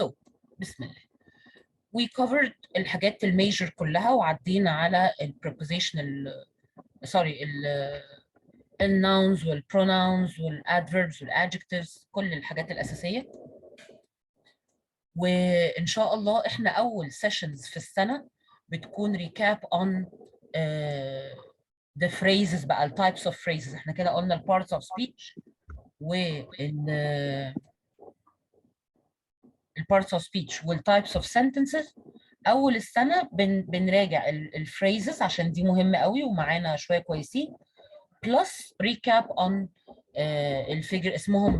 So بسم الله. We covered الحاجات الميجر كلها وعدينا على البريبوزيشنال الناونز والبروناونز والادفيربس والادجكتيفز، كل الحاجات الاساسيه. وان شاء الله احنا اول سيشنز في السنه بتكون ريكاب on the phrases بقى، التايبس اوف phrases. احنا كده قلنا البارتس اوف سبيتش البارتس اوف سبيتش والتايبس اوف sentences. اول السنه بنراجع الفريزز عشان دي مهمه قوي ومعانا شويه كويسين، بلس ريكاب اون الفيجر اسمهم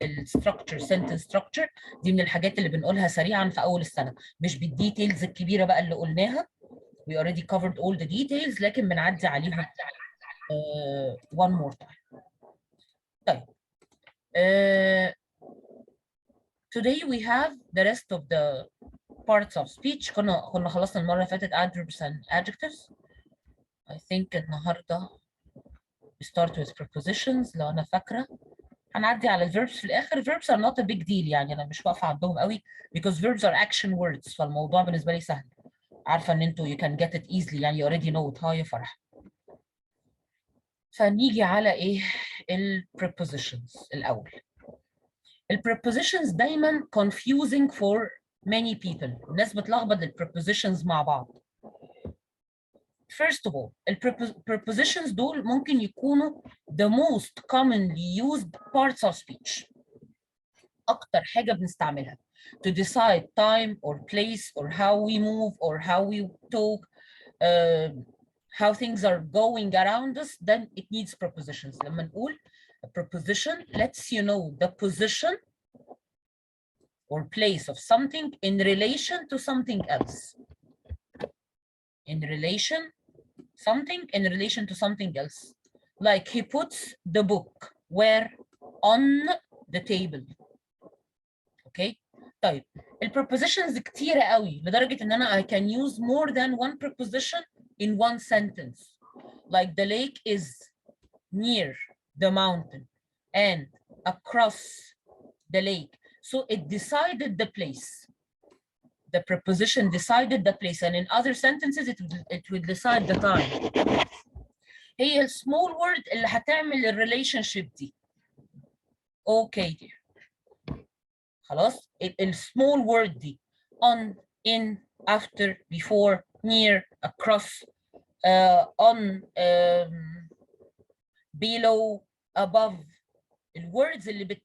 الستراكشر، سنتنس ستراكشر. دي من الحاجات اللي بنقولها سريعا في اول السنه، مش بالديتيلز الكبيره بقى اللي قلناها. we already covered all the details، لكن بنعدي عليهم one more time. طيب today we have the rest of the parts of speech. كنا خلصنا المره اللي فاتت adverbs and adjectives. I think النهارده we start with prepositions لو انا فاكره. هنعدي على الverbs في الاخر. verbs are not a big deal، يعني انا مش واقفه عندهم قوي because verbs are action words، فالموضوع بالنسبه لي سهل. عارفه ان انتوا you can get it easily، يعني you already know it. هاي يا فرح. فنيجي على ايه؟ prepositions الاول. prepositions دايما confusing for many people. الناس بتلخبط prepositions مع بعض. First of all, prepositions دول ممكن يكونوا the most commonly used parts of speech. أكتر حاجة بنستعملها to decide time or place or how we move or how we talk, how things are going around us. Then it needs prepositions. لما نقول a preposition lets you know the position or place of something in relation to something else. In relation to something else. Like he puts the book where? On the table. Okay. طيب prepositions كتيرة قوي لدرجة ان انا I can use more than one preposition in one sentence. Like the lake is near the mountain and across the lake. So it decided the place. The preposition decided the place, and in other sentences it will decide the time. هي small word اللي هتعمل relationship دي. Okay. خلاص. small word دي on, in, after, before, near, across, on, below, above. الwords اللي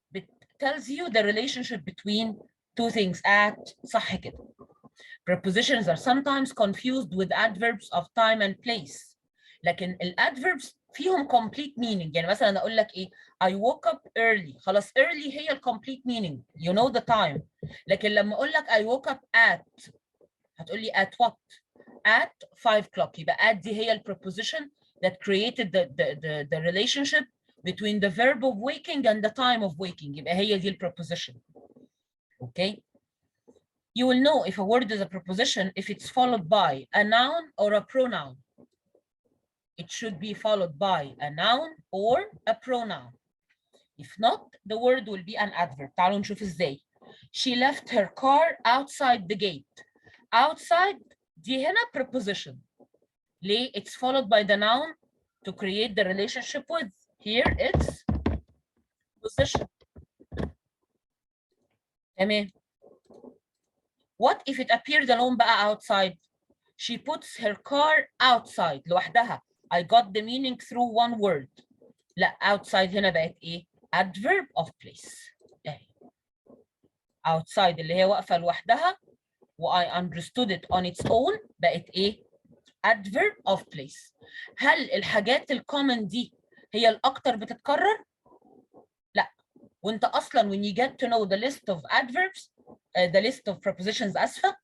tells you the relationship between two things. at. صح كده. Prepositions are sometimes confused with adverbs of time and place. لكن adverbs فيهم complete meaning. يعني مثلا اقول لك ايه؟ I woke up early. خلاص early هي complete meaning. You know the time. لكن لما اقول لك I woke up at، هتقول لي at what؟ At 5 o'clock. يبقى at دي هي preposition that created the relationship between the verb of waking and the time of waking. يبقى هي دي preposition. Okay? You will know if a word is a preposition if it's followed by a noun or a pronoun. It should be followed by a noun or a pronoun. If not, the word will be an adverb. تعالوا نشوف ازاي. She left her car outside the gate. Outside دي هنا preposition. ليه؟ It's followed by the noun to create the relationship with. Here it's position. تمام. What if it appeared alone بقى outside? She puts her car outside لوحدها. I got the meaning through one word. لا outside هنا بقت ايه؟ adverb of place. اهي. outside اللي هي واقفة لوحدها و I understood it on its own بقت ايه؟ adverb of place. هل الحاجات الكومن دي هي الأكتر بتتكرر؟ لا. وانت أصلا when you get to know the list of adverbs, the list of prepositions أسفة،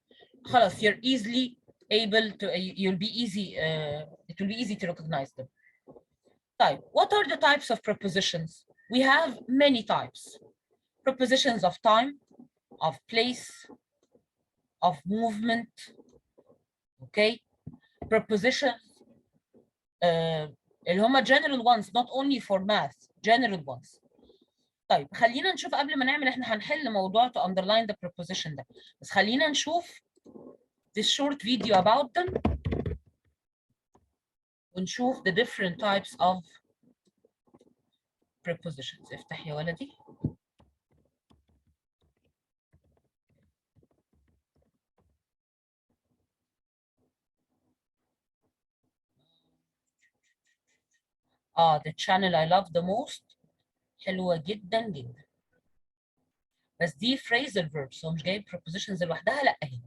خلاص you're easily able to, you'll be easy, it will be easy to recognize them. طيب, what are the types of prepositions? We have many types. Prepositions of time, of place, of movement. Okay? Prepositions اللي هم general ones, not only for math, general ones. طيب خلينا نشوف قبل ما نعمل، احنا هنحل موضوع to underline the preposition ده، بس خلينا نشوف this short video about them ونشوف the different types of prepositions. افتح يا ولدي. the channel I love the most حلوة جدا جدا. بس دي phrasal verbs، هو مش جايب prepositions لوحدها، لا اهي.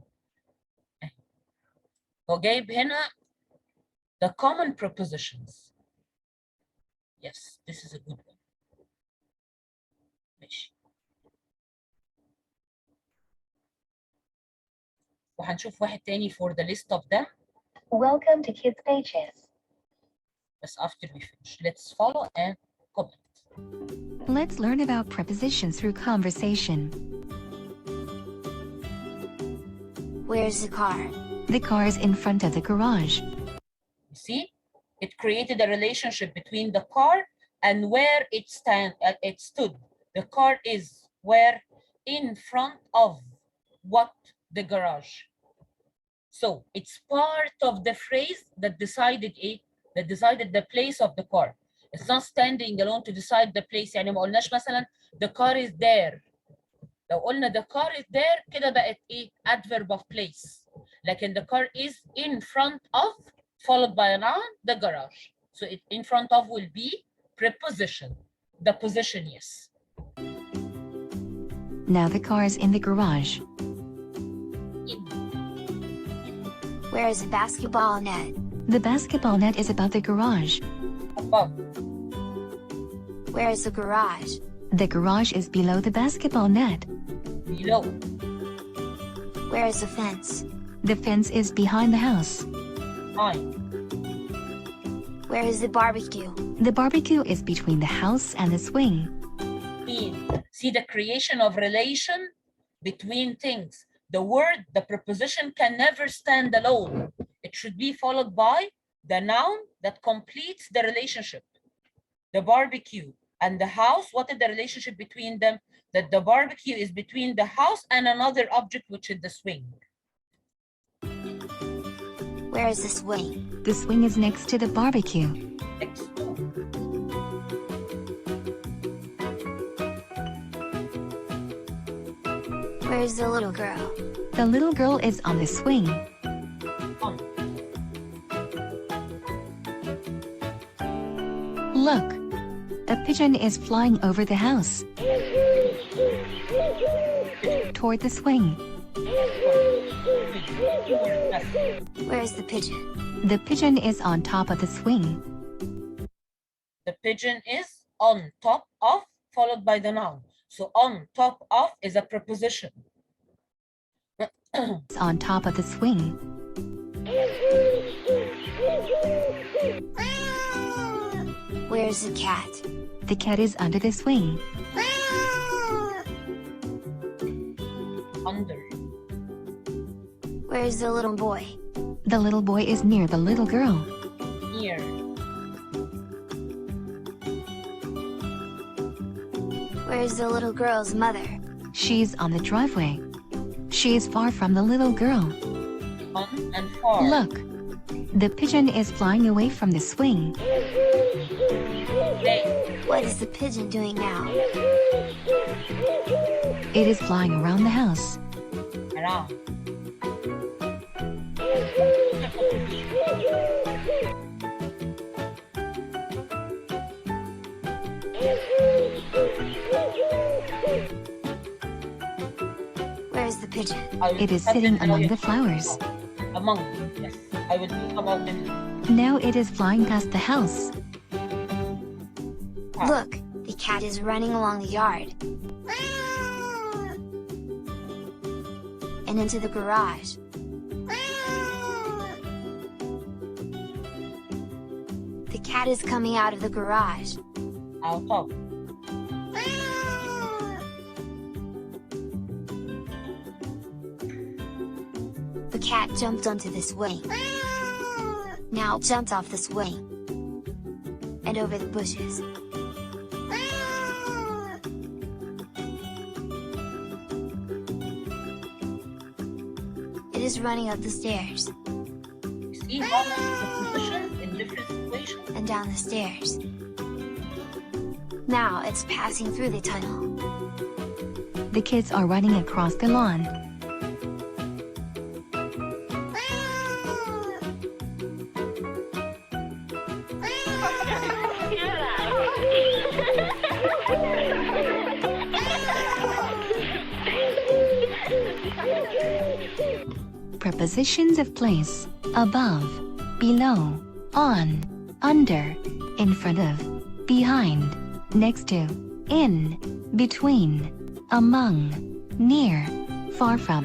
هو جايب هنا the common prepositions. Yes, this is a good one. ماشي. وهنشوف واحد تاني for the list of them. Welcome to Kids Pages. But after we finish, let's follow and comment. Let's learn about prepositions through conversation. Where's the car? The car is in front of the garage. You see, it created a relationship between the car and where it stood. The car is where? In front of what? The garage. So it's part of the phrase that decided that decided the place of the car. It's not standing alone to decide the place. يعني ما قلناش مثلا the car is there. لو قلنا the car is there كده بقت adverb of place. لكن the car is in front of followed by a noun, the garage. So it in front of will be preposition. The position, yes. Now the car is in the garage. Where is the basketball net? The basketball net is above the garage. Above. Where is the garage? The garage is below the basketball net. Below. Where is the fence? The fence is behind the house. Fine. Where is the barbecue? The barbecue is between the house and the swing. See the creation of relation between things. The word, the preposition can never stand alone. It should be followed by the noun that completes the relationship. The barbecue and the house, what is the relationship between them? That the barbecue is between the house and another object, which is the swing. Where is the swing? The swing is next to the barbecue. Next to. Where is the little girl? The little girl is on the swing. On. Look, a pigeon is flying over the house. Toward the swing. Where is the pigeon? The pigeon is on top of the swing. The pigeon is on top of, followed by the noun. So on top of is a preposition. It's on top of the swing. Where's the cat? The cat is under the swing. Under. Where's the little boy? The little boy is near the little girl. Near. Where's the little girl's mother? She's on the driveway. She is far from the little girl. On and far. Look, the pigeon is flying away from the swing. Hey. What is the pigeon doing now? It is flying around the house. Around. Where's the pigeon? It is sitting among the flowers. Among, yes. I will talk about them. Now it is flying past the house. Look, the cat is running along the yard. And into the garage. The cat is coming out of the garage. Out of. The cat jumped onto the swing. Now jumped off the swing. And over the bushes. is running up the stairs You see how many prepositions in different situations? and down the stairs. Now it's passing through the tunnel. The kids are running across the lawn. Prepositions of place: above, below, on, under, in front of, behind, next to, in, between, among, near, far from.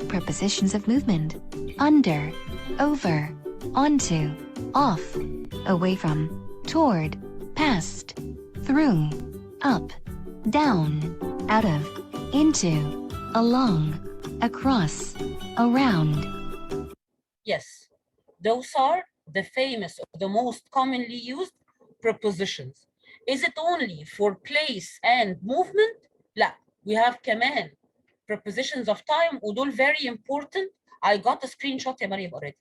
Prepositions of movement: under, over, onto, off, away from, toward, past, through, up, down, out of, into, along, across, around. Yes, those are the famous or the most commonly used prepositions. Is it only for place and movement? لا, we have كمان prepositions of time ودول very important. I got a screenshot يا مريم already.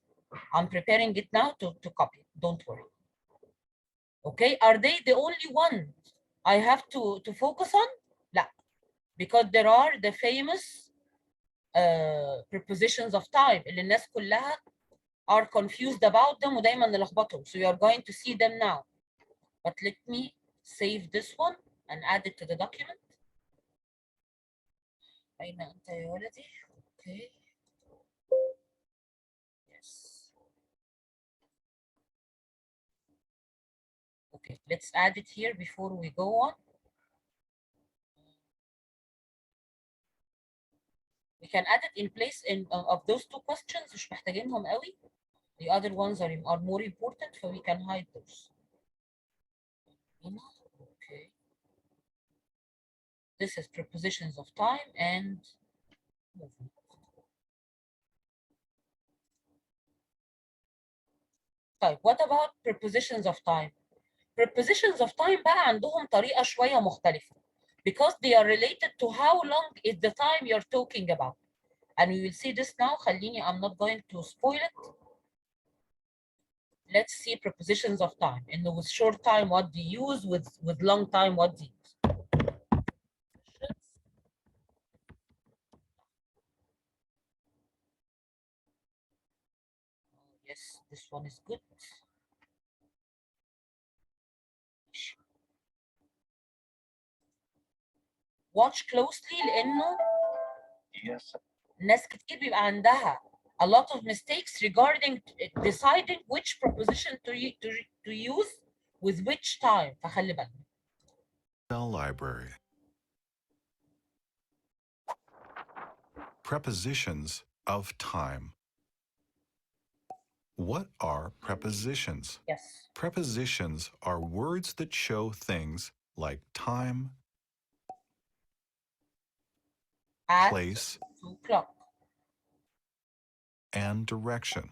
I'm preparing it now to copy it. Don't worry. Okay, are they the only ones I have to focus on? لا, because there are the famous prepositions of time اللي الناس كلها are confused about them ودايما نلخبطهم. So you are going to see them now. But let me save this one and add it to the document. أين أنت يا ولدي? Okay. Yes. Okay, let's add it here before we go on. We can add it in place of those two questions. مش محتاجينهم قوي. The other ones are more important, so we can hide those. Okay. This is prepositions of time and movement. طيب, what about prepositions of time? Prepositions of time بقى عندهم طريقة شوية مختلفة because they are related to how long is the time you're talking about. And we will see this now. خليني, I'm not going to spoil it. Let's see prepositions of time. And with short time, what do you use? With long time, what do you use? Yes, this one is good. Watch closely لأنه ناس كتير بيبقى عندها a lot of mistakes regarding deciding which preposition to use with which time. فخلي بالك. Cell library. Prepositions of time. What are prepositions? Yes. Prepositions are words that show things like time, At place, 2 o'clock. and direction.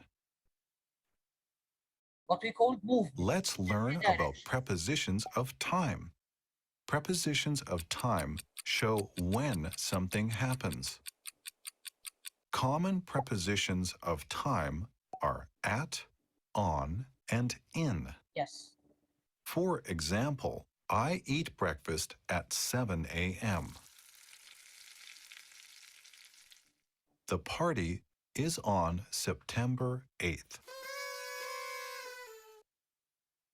What we call movement. Let's learn about prepositions of time. Prepositions of time show when something happens. Common prepositions of time are at, on, and in. Yes. For example, I eat breakfast at 7 a.m. The party is on September 8th.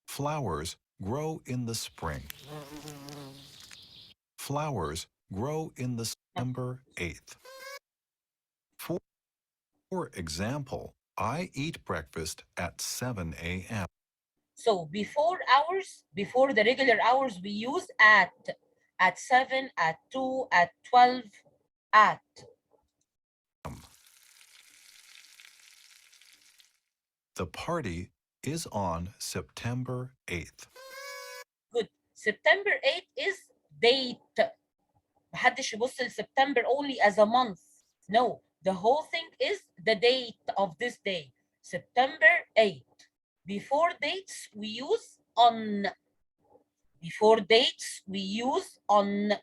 Flowers grow in the spring. Flowers grow in the September 8th. For example, I eat breakfast at 7 a.m. So before hours, before the regular hours, we use at 7, at 2, at 12, at. The party is on September 8th. Good. September 8th is date. محدش يبص لسبتمبر only as a month. No, the whole thing is the date of this day. September 8th. Before dates, we use on. Before dates, we use on.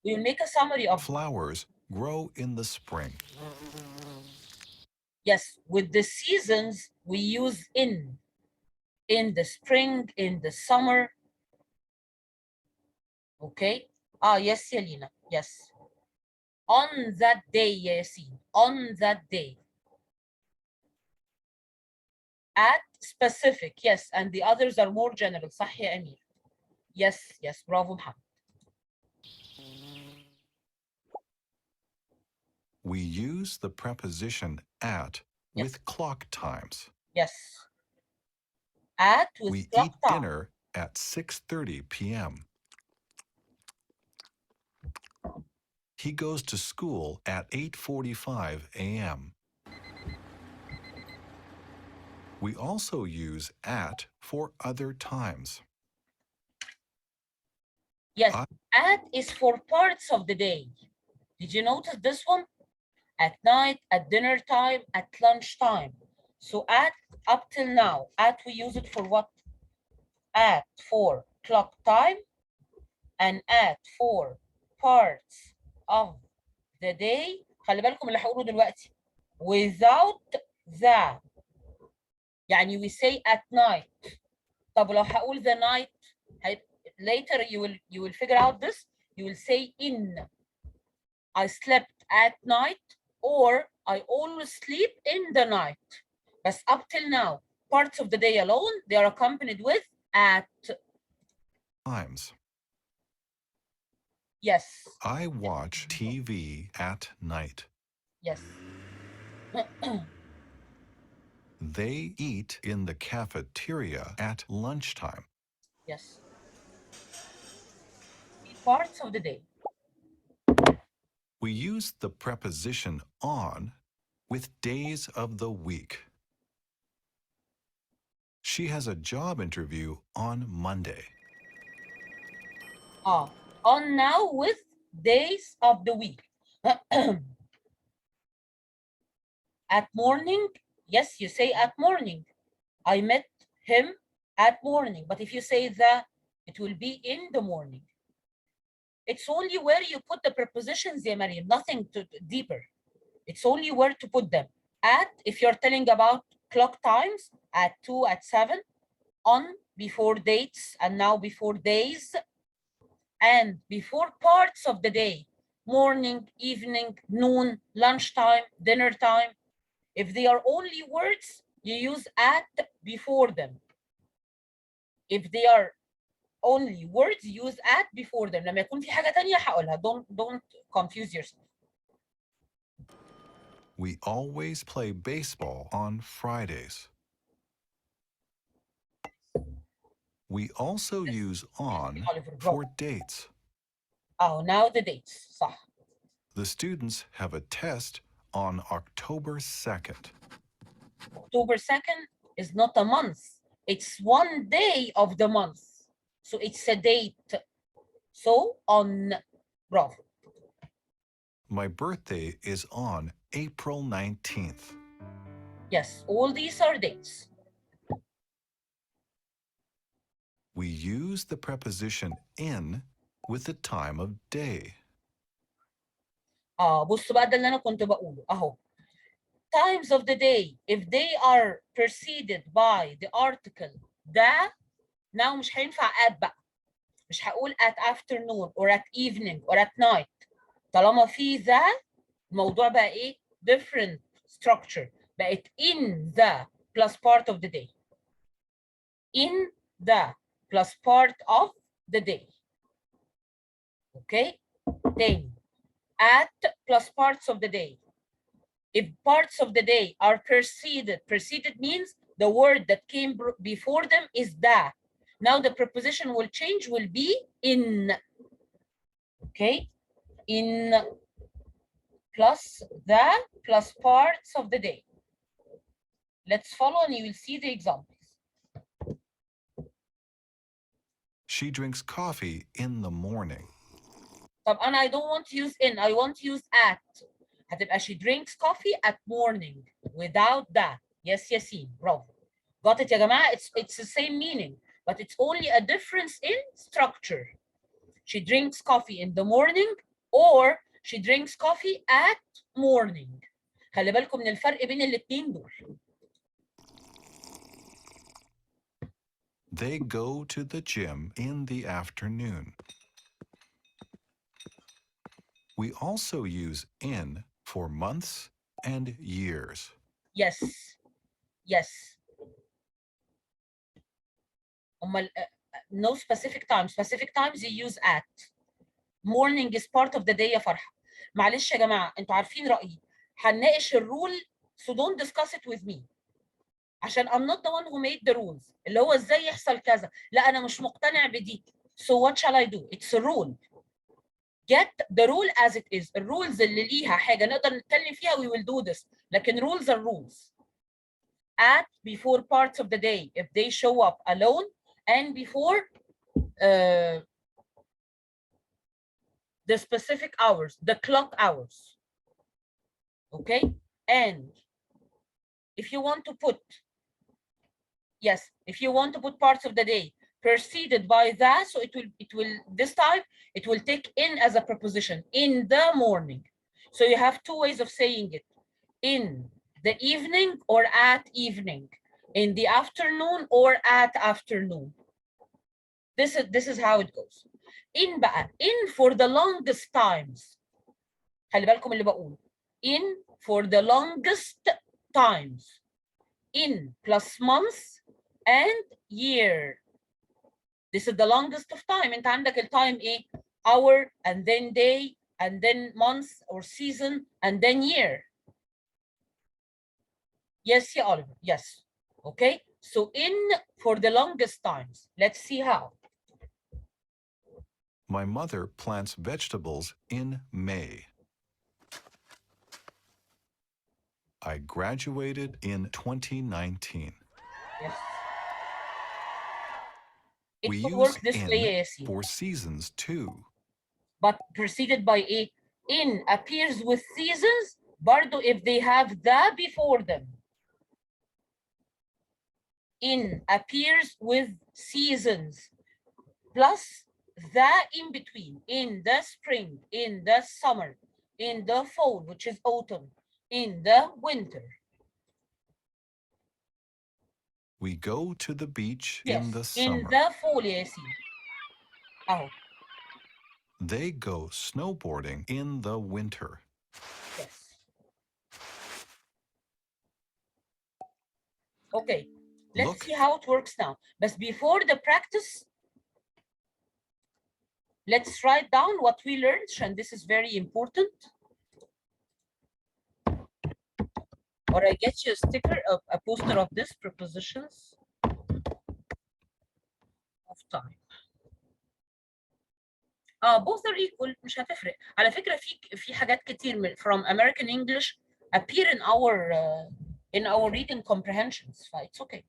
We'll make a summary of Flowers grow in the spring. Yes, with the seasons, we use in the spring, in the summer. Okay. Yes, Yelena. Yes. On that day, Yasin. On that day. At specific, yes, and the others are more general. صح يا أمير. Yes, yes, برافو محمد. We use the preposition at with clock times. Yes. At with We clock eat time. dinner at 6:30 p.m. He goes to school at 8:45 a.m. We also use at for other times. Yes, at is for parts of the day. Did you notice this one? At night, at dinner time, at lunch time. So at, up till now, at we use it for what? At for clock time and at for parts of the day. خلي بالكم اللي هقوله دلوقتي. Without the. يعني we say at night. طب لو هقول the night, later you will figure out this. You will say in. I slept at night, or I always sleep in the night. But up till now, parts of the day alone, they are accompanied with at. Times. Yes. I watch TV at night. Yes. They eat in the cafeteria at lunchtime. Yes. Parts of the day. We use the preposition on with days of the week. She has a job interview on Monday. On now with days of the week. At morning, yes, you say at morning. I met him at morning. But if you say that, it will be in the morning. It's only where you put the prepositions, yeah, Mariam, nothing deeper. It's only where to put them. At, if you're telling about clock times, at 2, at 7, on, before dates, and now before days, and before parts of the day, morning, evening, noon, lunchtime, dinner time. If they are only words, you use at before them. If they are only words, use at before them. لما يكون في حاجة تانية هقولها. Don't confuse yourself. We always play baseball on Fridays. We also use on for dates. Now the dates. صح. The students have a test on October 2nd. October 2nd is not a month. It's one day of the month. So it's a date. So on, bravo. My birthday is on April 19th. Yes, all these are dates. We use the preposition in with the time of day. بص بقى ده اللي أنا كنت بقوله أهو. Times of the day, if they are preceded by the article ده, now مش هينفع at بقى. مش هقول at afternoon or at evening or at night. طالما في ذا الموضوع بقى إيه؟ Different structure. بقت in the plus part of the day. In the plus part of the day. Okay? Then at plus parts of the day. If parts of the day are preceded means the word that came before them is the. Now the preposition will change, will be in. Okay? In plus the plus parts of the day. Let's follow and you will see the examples. She drinks coffee in the morning. طب أنا I don't want to use in, I want to use at. هتبقى she drinks coffee at morning without that. Yes, Yasin, bravo. Got it يا جماعة? It's the same meaning, but it's only a difference in structure. She drinks coffee in the morning, or she drinks coffee at morning. خلي بالكم من الفرق بين الاثنين دول. They go to the gym in the afternoon. We also use in for months and years. Yes. Yes. No specific time. Specific times you use at. Morning is part of the day يا فرحة. معلش يا جماعة انتوا عارفين رأيي. هنناقش الرول so don't discuss it with me. عشان I'm not the one who made the rules. اللي هو ازاي يحصل كذا. لا أنا مش مقتنع بدي. So what shall I do? It's a rule. Get the rule as it is. الرولز اللي ليها حاجة نقدر نتكلم فيها we will do this. لكن rules are rules. At before parts of the day if they show up alone and before the specific hours, the clock hours. Okay? And if you want to put, yes, if you want to put parts of the day preceded by that, so it will this time it will take in as a preposition in the morning. So you have two ways of saying it: in the evening or at evening, in the afternoon or at afternoon. This is how it goes. In بقى in for the longest times. خلي بالكم اللي بقوله. In for the longest times. In plus months and year. This is the longest of time. انت عندك التايم ايه؟ hour and then day and then month or season and then year. Yes, yeah, Oliver. Yes. Okay. So in for the longest times. Let's see how. My mother plants vegetables in May. I graduated in 2019. Yes. We It could use work this in way, Yasin. for seasons too. But preceded by a. In appears with seasons, برضو if they have the before them. In appears with seasons plus the in between, in the spring, in the summer, in the fall, which is autumn, in the winter. We go to the beach Yes, in the in summer. the fall, Yasin. Oh, They go snowboarding in the winter. yes. Okay, let's see how it works now. But before the practice, let's write down what we learned, and this is very important. Or I get you a sticker of a poster of this prepositions of time. Both are equal. مش هتفرق. على فكرة في حاجات كتير from American English appear in our reading comprehensions. It's okay.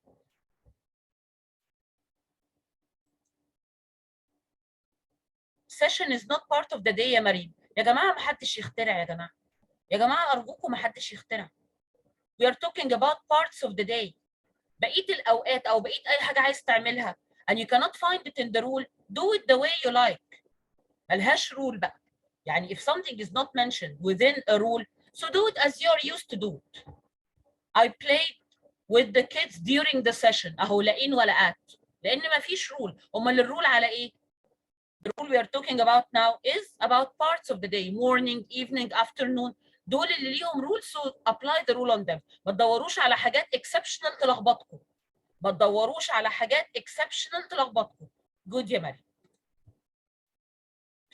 Session is not part of the day يا مريم. يا جماعة ما حدش يخترع يا جماعة. يا جماعة أرجوكم ما حدش يخترع. We are talking about parts of the day. بقية الأوقات أو بقية أي حاجة عايز تعملها and you cannot find it in the rule, do it the way you like. ملهاش rule بقى. يعني if something is not mentioned within a rule, so do it as you're used to do it. I played with the kids during the session. أهو لا in ولا at. لأن ما فيش rule. أمال الرول على إيه؟ The rule we are talking about now is about parts of the day, morning, evening, afternoon. دول اللي ليهم rules, so apply the rule on them. ما تدوروش على حاجات exceptional تلخبطكم. ما تدوروش على حاجات exceptional تلخبطكم. Good يا مريم.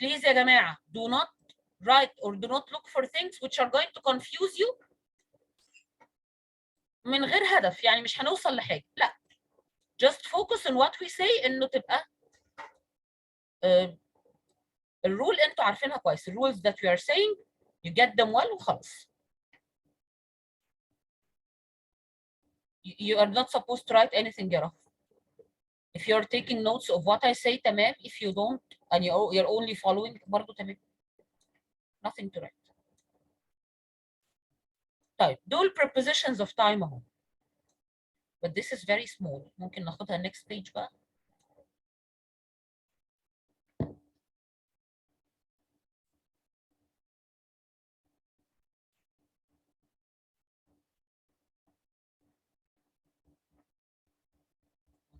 Please يا جماعة, do not write or do not look for things which are going to confuse you من غير هدف. يعني مش هنوصل لحاجة. لا. Just focus on what we say إنه تبقى الرول انتوا عارفينها كويس. The rules that we are saying you get them well وخلاص. You are not supposed to write anything يا رف. If you're taking notes of what I say تمام. If you don't and you're only following برضه تمام. Nothing to write. طيب دول prepositions of time اهو. But this is very small. ممكن ناخدها next page بقى.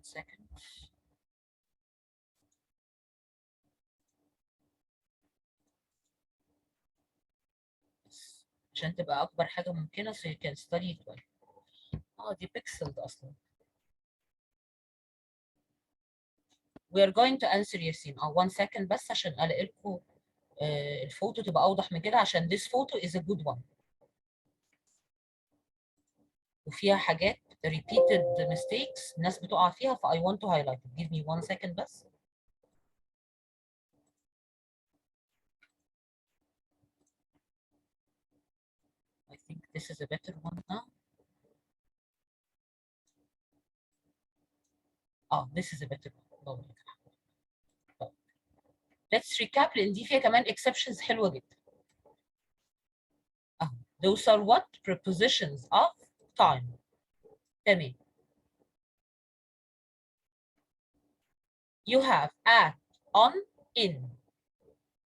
second. عشان تبقى أكبر حاجة ممكنة so you can study it well. دي pixeled أصلا. We are going to answer ياسين. 1 second بس عشان ألاقي لكم الفوتو تبقى أوضح من كده عشان this photo is a good one. وفيها حاجات repeated mistakes الناس بتقع فيها ف I want to highlight it. Give me 1 second بس. I think this is a better one now. This is a better one. Let's recap لأن دي فيها كمان exceptions حلوة جدا. Those are what? Prepositions of time. تمام. You have at, on, in.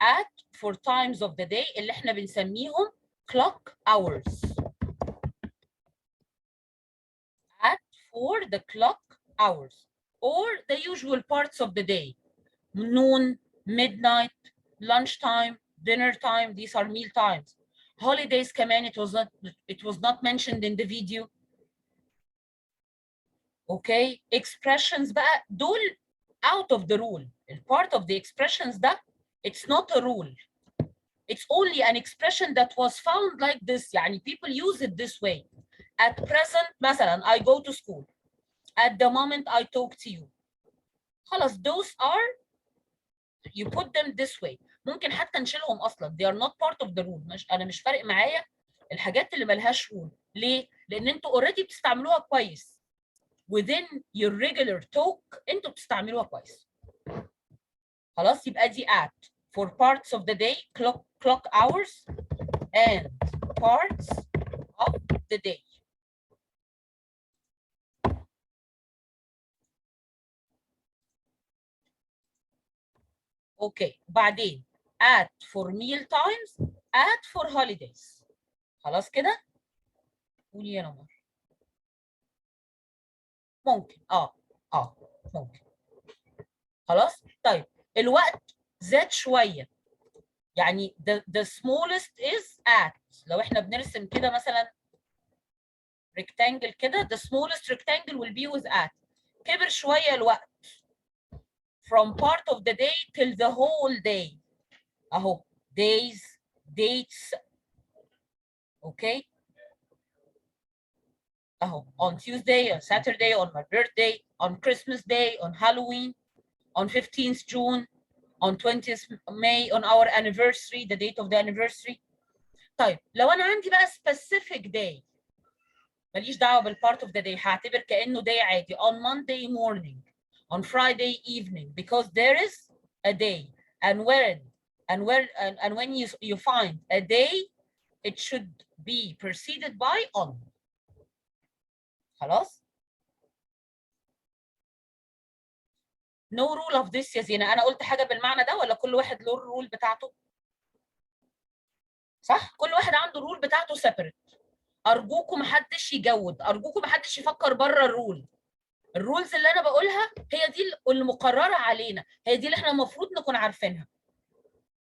At for times of the day اللي احنا بنسميهم clock hours. At for the clock hours or the usual parts of the day. Noon, midnight, lunchtime, dinner time, these are meal times. Holidays كمان it was not mentioned in the video. Okay, expressions بقى دول out of the rule. Part of the expressions ده it's not a rule. It's only an expression that was found like this. يعني people use it this way. At present مثلا I go to school. At the moment I talk to you. خلاص those are you put them this way. ممكن حتى نشيلهم اصلا. They are not part of the rule. انا مش فارق معايا الحاجات اللي ملهاش rule. ليه؟ لان انتوا already بتستعملوها كويس. Within your regular talk انتوا بتستعملوها كويس. خلاص يبقى دي at for parts of the day clock hours and parts of the day. اوكي بعدين at for meal times at for holidays. خلاص كده؟ قولي يا نمر. ممكن ممكن. خلاص طيب الوقت زاد شويه يعني the smallest is at. لو احنا بنرسم كده مثلا rectangle كده the smallest rectangle will be with at. كبر شويه الوقت from part of the day till the whole day. اهو days dates. اوكي اهو on Tuesday, on Saturday, on my birthday, on Christmas Day, on Halloween, on 15th June, on 20th May, on our anniversary, the date of the anniversary. طيب لو انا عندي بقى specific day ماليش دعوه بالpart of the day هعتبر كانه day عادي on Monday morning, on Friday evening because there is a day and when you find a day it should be preceded by on. خلاص؟ no rule of this يا زينة. أنا قلت حاجة بالمعنى ده ولا كل واحد له الرول بتاعته؟ صح؟ كل واحد عنده الرول بتاعته separate. أرجوكم محدش يجود، أرجوكم محدش يفكر بره الرول. الرولز اللي أنا بقولها هي دي المقررة علينا، هي دي اللي إحنا المفروض نكون عارفينها.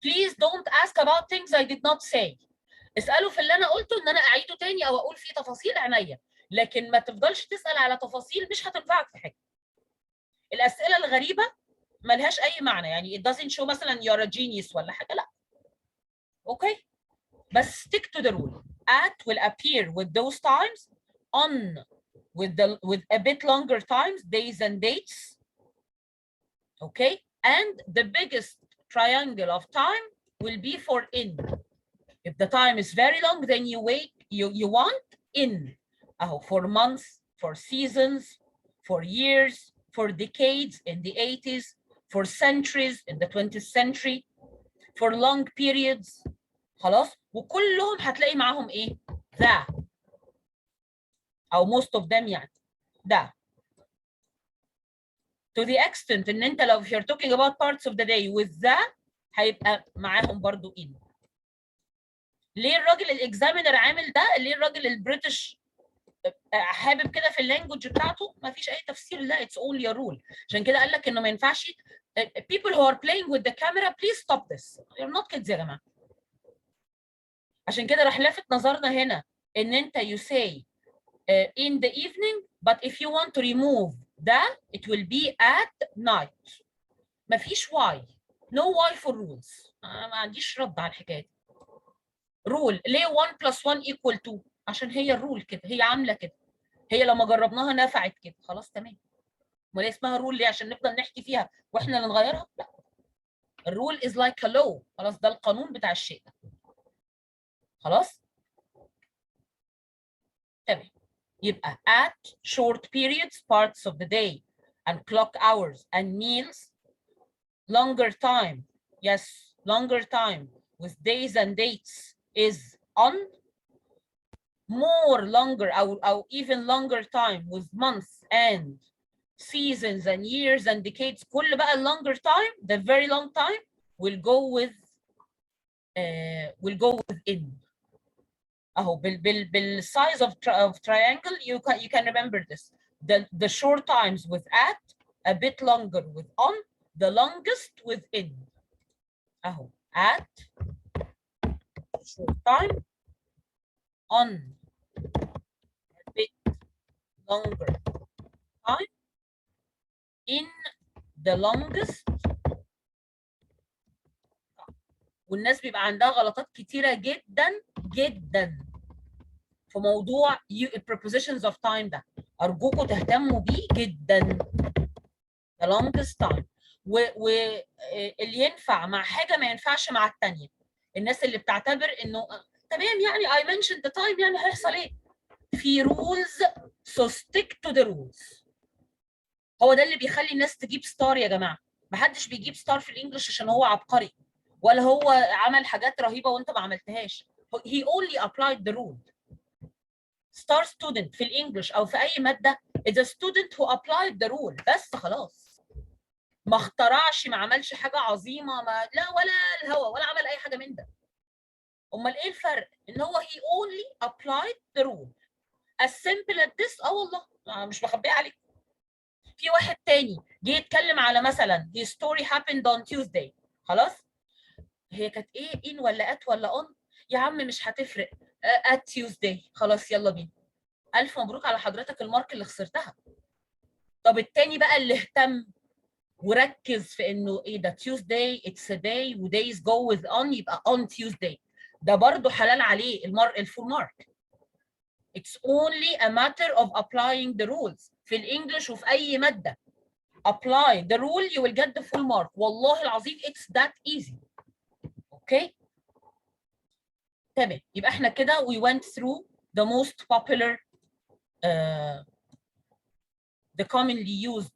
Please don't ask about things I did not say. اسألوا في اللي أنا قلته إن أنا أعيده تاني أو أقول فيه تفاصيل عينيا، لكن ما تفضلش تسأل على تفاصيل مش هتنفعك في حاجة. الأسئلة الغريبة ملهاش أي معنى، يعني it doesn't show مثلا you're a genius ولا حاجة، لا. أوكي؟ بس stick to the rule. At will appear with those times, on with a bit longer times, days and dates. Okay? And the biggest triangle of time will be for in. If the time is very long, then you want in. For months, for seasons, for years, for decades in the 80s, for centuries in the 20th century, for long periods. خلاص؟ وكلهم هتلاقي معاهم ايه؟ ذا. او most of them يعني. ده. To the extent ان انت لو you're talking about parts of the day with ذا هيبقى معاهم برضو in. ليه الراجل الاكزامينر عامل ده؟ ليه الراجل البريتش حابب كده في اللانجوج بتاعته ما فيش اي تفسير، لا اتس اونلي ا رول. عشان كده قال لك انه ما ينفعش people who are playing with the camera please stop this you're not kids يا جماعه. عشان كده راح لافت نظرنا هنا ان انت you say in the evening but if you want to remove that it will be at night. ما فيش why no why for rules. ما عنديش رد على الحكايه دي. رول ليه 1 plus 1 equal 2؟ عشان هي الرول كده، هي عامله كده، هي لما جربناها نفعت كده، خلاص تمام. امال اسمها رول ليه؟ عشان نفضل نحكي فيها واحنا اللي نغيرها؟ لا، الرول is like a law، خلاص ده القانون بتاع الشيء ده. خلاص تمام. يبقى at short periods parts of the day and clock hours and meals longer time, yes longer time with days and dates is on, more longer or even longer time with months and seasons and years and decades. كل بقى longer time the very long time will go with in. اهو بالsize of triangle you can remember this. The short times with at, a bit longer with on, the longest with in. اهو at short time, on a bit longer time, in the longest. والناس بيبقى عندها غلطات كتيرة جدا جدا في موضوع prepositions of time ده، أرجوكم تهتموا بيه جدا. the longest time واللي ينفع مع حاجة ما ينفعش مع التانية. الناس اللي بتعتبر إنه تمام يعني I mentioned the time يعني هيحصل إيه؟ في rules so stick to the rules. هو ده اللي بيخلي الناس تجيب ستار يا جماعة. محدش بيجيب ستار في الإنجليش عشان هو عبقري ولا هو عمل حاجات رهيبة وأنت ما عملتهاش. He only applied the rule. Star student في الإنجليش أو في أي مادة is a student who applied the rule بس خلاص. ما اخترعش، ما عملش حاجة عظيمة، ما لا ولا الهوا ولا عمل أي حاجة من ده. أمال إيه الفرق؟ إن هو he only applied the rule. As simple as this. والله مش بخبيها عليك. في واحد تاني جه يتكلم على مثلا his story happened on Tuesday. خلاص؟ هي كانت ايه ان ولا ات ولا اون؟ يا عم مش هتفرق، ات تيوزداي خلاص يلا بينا. الف مبروك على حضرتك المارك اللي خسرتها. طب التاني بقى اللي اهتم وركز في انه ايه ده تيوزداي اتس ا داي ودايز جو وذ اون يبقى اون تيوزداي، ده برضه حلال عليه الفول مارك. It's only a matter of applying the rules. في الانجليش وفي اي ماده apply the rule you will get the full mark. والله العظيم it's that easy. اوكي تمام. يبقى احنا كده we went through the most popular the commonly used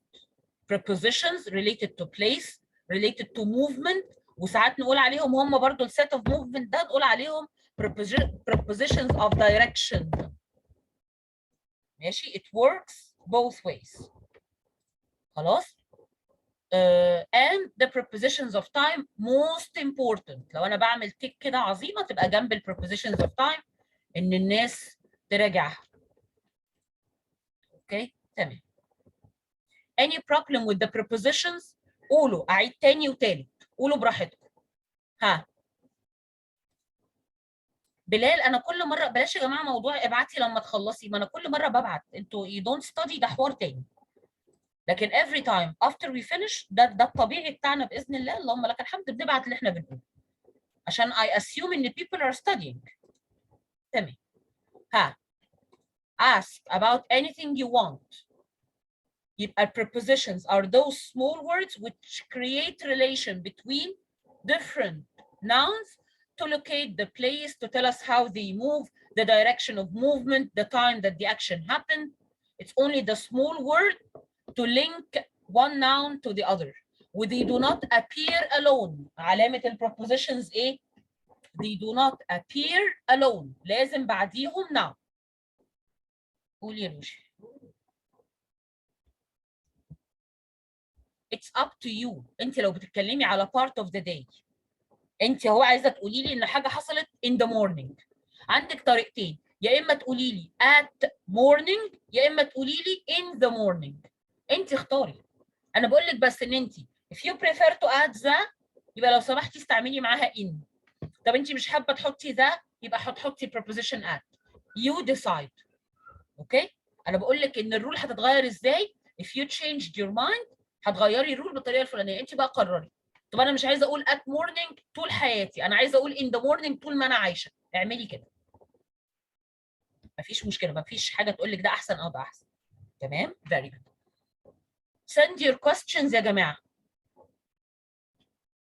prepositions related to place, related to movement، وساعات نقول عليهم هم برضو السيت of movement ده نقول عليهم prepositions of direction. ماشي it works both ways. خلاص and the prepositions of time most important. لو انا بعمل تيك كده عظيمه تبقى جنب ال prepositions of time ان الناس تراجعها. اوكي تمام. any problem with the prepositions قولوا، اعيد تاني وتالت، قولوا براحتكم. ها بلال انا كل مره بلاش يا جماعه موضوع ابعتي لما تخلصي، ما انا كل مره ببعت انتوا you don't study ده حوار تاني. لكن every time after we finish ده الطبيعي بتاعنا باذن الله، اللهم لك الحمد، بنبعت اللي احنا بنقوله عشان I assume ان people are studying. تمام. ها ask about anything you want. يبقى prepositions are those small words which create relation between different nouns to locate the place, to tell us how they move, the direction of movement, the time that the action happened. It's only the small word to link one noun to the other. They do not appear alone. علامة prepositions ايه؟ They do not appear alone. لازم بعديهم noun. قول يا روشي. It's up to you. انت لو بتتكلمي على part of the day، انت هو عايزه تقولي لي ان حاجه حصلت in the morning، عندك طريقتين، يا اما تقولي لي at morning يا اما تقولي لي in the morning. انت اختاري. انا بقول لك بس ان انت if you prefer to add the يبقى لو سمحتي استعملي معاها in. طب انت مش حابه تحطي the يبقى هتحطي preposition at. you decide. اوكي؟ انا بقول لك ان الرول هتتغير ازاي. if you changed your mind هتغيري الرول بالطريقه الفلانيه. انت بقى قرري. طب انا مش عايزه اقول at morning طول حياتي، انا عايزه اقول in the morning طول ما انا عايشه. اعملي كده. مفيش مشكله، مفيش حاجه تقول لك ده احسن او ده احسن. تمام؟ very good. send your questions يا جماعه.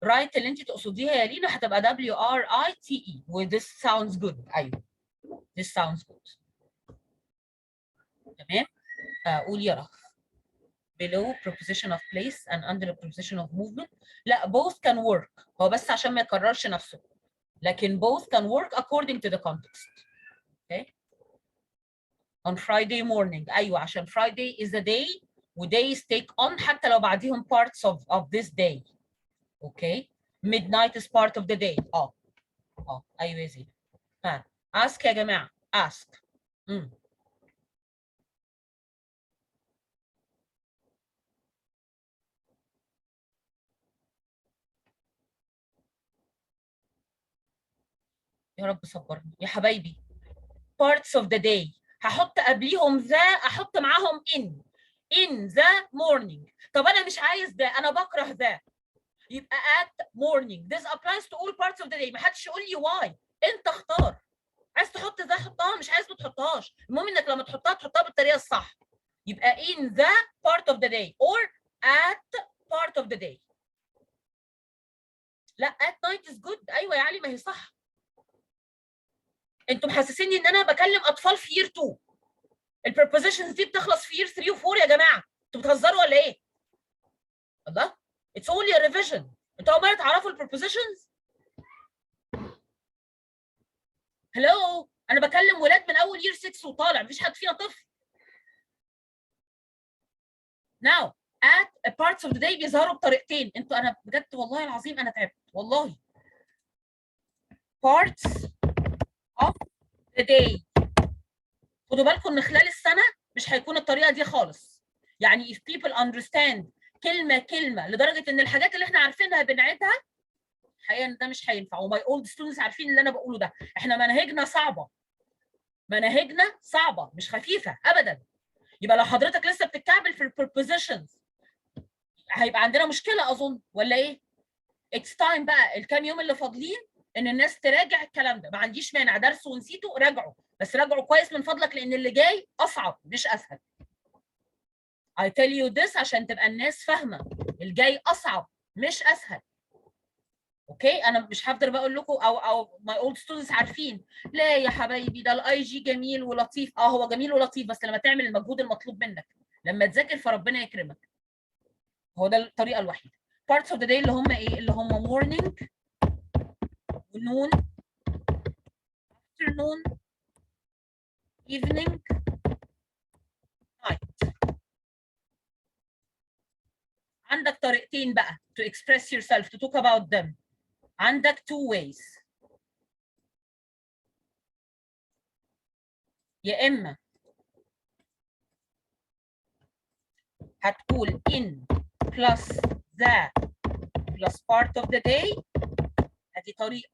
write اللي انت تقصديها يا لينا هتبقى WRITE و this sounds good. ايوه this sounds good. تمام؟ قول يا رف. below preposition of place and under preposition of movement. لا both can work. هو بس عشان ما يكررش نفسه. لكن both can work according to the context. Okay. On Friday morning. أيوة عشان Friday is a day و days take on حتى لو بعديهم parts of this day. Okay. Midnight is part of the day. أيوة يا زين. ask يا جماعة. ask. يا رب صبرني يا حبايبي. parts of the day هحط قبليهم ذا، احط معاهم in the morning. طب انا مش عايز ده، انا بكره ذا، يبقى at morning. this applies to all parts of the day. ما حدش يقول لي why. انت اختار. عايز تحط ذا حطها، مش عايز ما تحطهاش. المهم انك لما تحطها تحطها بالطريقه الصح. يبقى in the part of the day or at part of the day. لا at night is good. ايوه يا علي ما هي صح. انتوا محسسيني ان انا بكلم اطفال في year 2. البريبوزيشنز دي بتخلص في year 3 و 4 يا جماعه. انتوا بتهزروا ولا ايه؟ الله. It's only a revision. انتوا اول مره تعرفوا البريبوزيشنز؟ هلو انا بكلم ولاد من اول year 6 وطالع، مفيش حد فينا طفل. Now at parts of the day بيظهروا بطريقتين. انتوا انا بجد والله العظيم انا تعبت والله. parts of the day. خدوا بالكم ان خلال السنه مش هيكون الطريقه دي خالص. يعني if people understand كلمه كلمه لدرجه ان الحاجات اللي احنا عارفينها بنعيدها، الحقيقه ده مش هينفع. وماي اولد ستودنتس عارفين اللي انا بقوله ده. احنا مناهجنا صعبه. مناهجنا صعبه مش خفيفه ابدا. يبقى لو حضرتك لسه بتتكعبل في البريبوزيشنز هيبقى عندنا مشكله اظن ولا ايه؟ اتس تايم بقى الكام يوم اللي فاضلين ان الناس تراجع الكلام ده. ما عنديش مانع، درس ونسيته راجعوا، بس راجعوا كويس من فضلك لان اللي جاي اصعب مش اسهل. I tell you this عشان تبقى الناس فاهمه. الجاي اصعب مش اسهل. اوكي انا مش هفضل بقول لكم او ماي اولد ستودنتس عارفين. لا يا حبايبي ده الاي جي جميل ولطيف. هو جميل ولطيف بس لما تعمل المجهود المطلوب منك، لما تذاكر فربنا يكرمك. هو ده الطريقه الوحيده. parts of the day اللي هم ايه؟ اللي هم morning ونون afternoon evening night. عندك طريقتين بقى to express yourself to talk about them. عندك two ways. يا اما هتقول in plus the plus part of the day. ادي طريقه.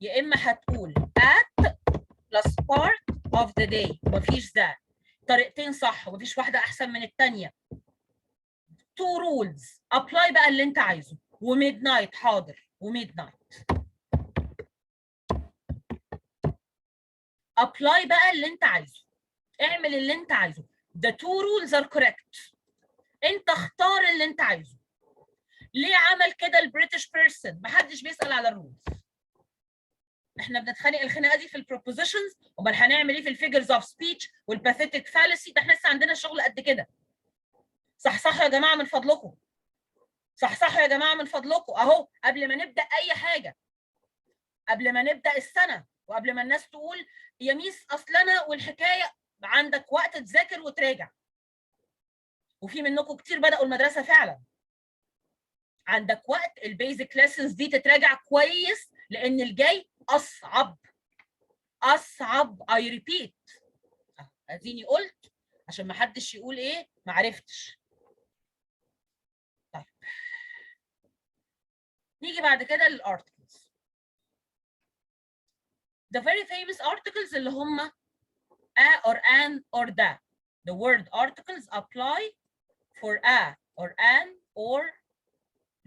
يا اما هتقول at plus part of the day. مفيش ذا. طريقتين صح ومفيش واحده احسن من الثانيه. two rules apply بقى اللي انت عايزه. وميد نايت حاضر وميد نايت. apply بقى اللي انت عايزه. اعمل اللي انت عايزه. the two rules are correct. انت اختار اللي انت عايزه. ليه عمل كده البريتش بيرسون؟ محدش بيسأل على الرولز. احنا بنتخانق الخناقه دي في البروبوزيشنز، امال هنعمل ايه في الفيجرز اوف سبيتش والباثيتيك فالسي؟ ده احنا لسه عندنا شغل قد كده. صحصحوا يا جماعه من فضلكم. صحصحوا يا جماعه من فضلكم. اهو قبل ما نبدا اي حاجه، قبل ما نبدا السنه، وقبل ما الناس تقول يا ميس اصل انا والحكايه، عندك وقت تذاكر وتراجع. وفي منكم كتير بداوا المدرسه فعلا. عندك وقت البيزك ليسنز دي تتراجع كويس لان الجاي اصعب اصعب I repeat. اديني قلت عشان ما حدش يقول ايه ما عرفتش. طيب نيجي بعد كده للارتكلز. The very famous articles اللي هم a or an or the. The word articles apply for a or an or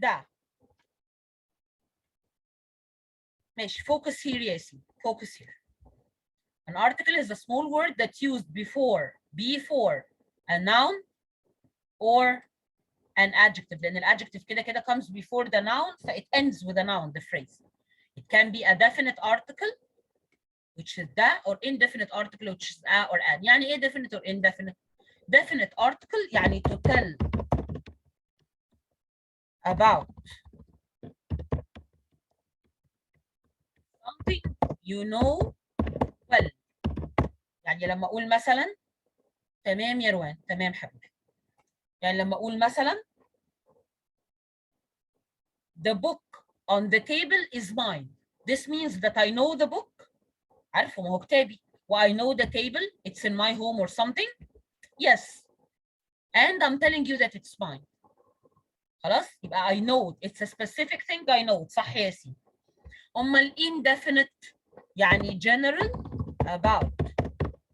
the. ماشي focus here ياسين focus here. An article is a small word that's used before a noun or an adjective لأن الادجective كده كده comes before the noun so it ends with a noun the phrase. It can be a definite article which is the or indefinite article which is a or an. يعني ايه definite or indefinite؟ Definite article يعني to tell about something you know well. يعني لما اقول مثلا تمام يا روان تمام حبيبي. يعني لما اقول مثلا the book on the table is mine. This means that I know the book. عارفه ما هو كتابي. I know the table. It's in my home or something. Yes. And I'm telling you that it's mine. خلاص يبقى I know it. It's a specific thing I know it. صح يا ياسين. أما indefinite يعني general about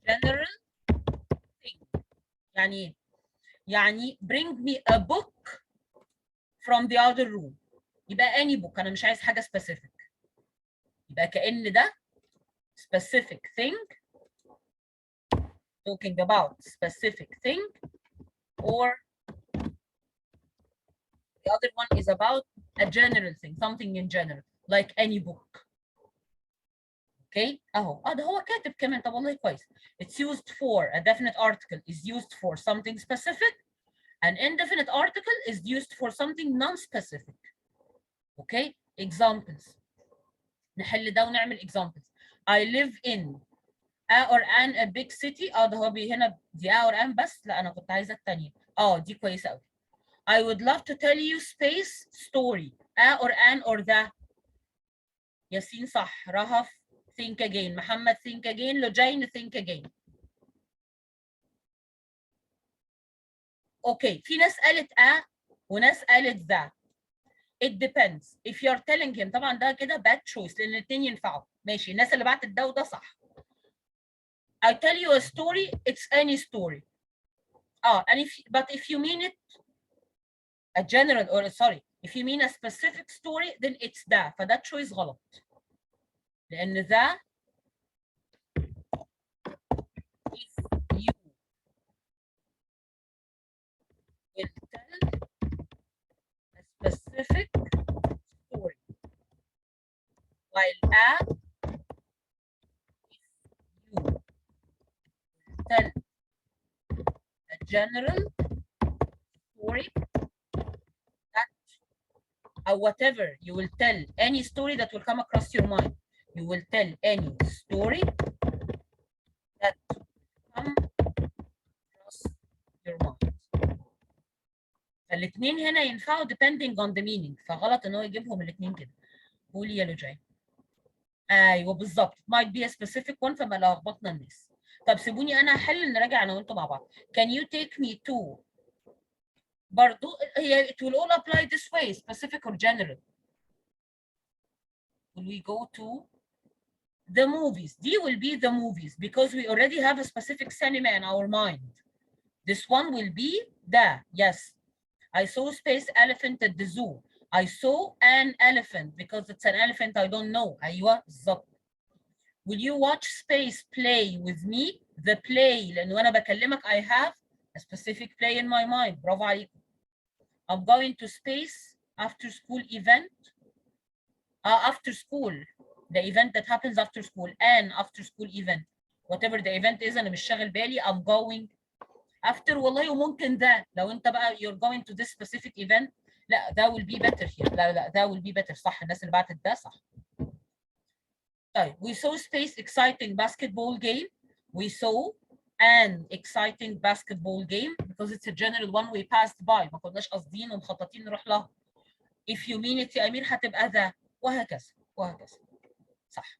general thing. يعني ايه؟ يعني bring me a book from the other room. يبقى any book. أنا مش عايز حاجة specific. يبقى كأن ده specific thing talking about specific thing or the other one is about a general thing something in general like any book. Okay اهو ده هو كاتب كمان. طب والله كويس. It's used for a definite article is used for something specific. An indefinite article is used for something non-specific. Okay examples. نحل ده ونعمل examples. I live in a or an a big city. ده هو هنا دي a or an بس. لا انا كنت عايزه الثانيه. دي كويسه قوي. I would love to tell you space story. A or an or the. ياسين صح. رهف think again. محمد think again. لجين think again. اوكي في ناس قالت a وناس قالت the. It depends. If you're telling him طبعا ده كده bad choice لان الاثنين ينفعوا. ماشي الناس اللي بعتت ده وده صح. I tell you a story, it's any story. And if you mean it a general or sorry, if you mean a specific story then it's that. فده choice غلط. لأن that if you will tell a specific story while a if you tell a general story that or whatever you will tell any story that will come across your mind. You will tell any story that come across your mind. فالاثنين هنا ينفعوا depending on the meaning. فغلط ان هو يجيبهم الاثنين كده. قولي يا لجين. ايوه بالظبط. might be a specific one فما لخبطنا الناس. طب سيبوني انا احل نراجع انا وانتم مع بعض. Can you take me to برضو هي it will all apply this way specific or general. Will we go to the movies? These will be the movies because we already have a specific cinema in our mind. This one will be the. Yes. I saw space elephant at the zoo. I saw an elephant because it's an elephant I don't know. أيوة بالظبط. Will you watch space play with me? The play لأن وأنا بكلمك I have a specific play in my mind. برافو عليكم. I'm going to space after school event. After school. The event that happens after school. An after school event. Whatever the event is أنا مش شاغل بالي. I'm going after والله وممكن ده. لو أنت بقى you're going to this specific event. لا that will be better here. لا that will be better. صح الناس اللي بعتت ده صح. طيب we saw space exciting basketball game. We saw an exciting basketball game because it's a general one we passed by. ما كناش قاصدين ومخططين نروح لها. If you mean it يا أمير هتبقى ذا وهكذا وهكذا. صح.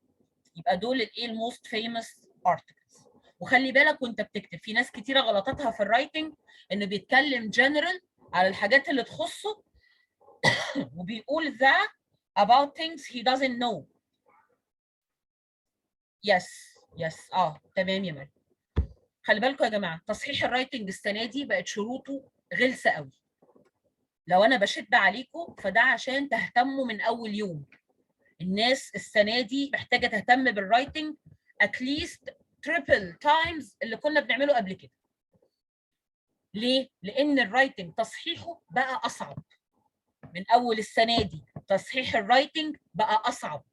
يبقى دول الايه الموست فيموس articles. وخلي بالك وانت بتكتب، في ناس كتيره غلطاتها في الرايتنج انه بيتكلم جنرال على الحاجات اللي تخصه وبيقول that about things he doesn't know. يس تمام يا مريم. خلي بالكم يا جماعه، تصحيح الرايتنج السنه دي بقت شروطه غلسه قوي. لو انا بشد عليكم فده عشان تهتموا من اول يوم. الناس السنه دي محتاجه تهتم بالرايتنج اتليست تريبل تايمز اللي كنا بنعمله قبل كده. ليه؟ لان الرايتنج تصحيحه بقى اصعب. من اول السنه دي تصحيح الرايتنج بقى اصعب.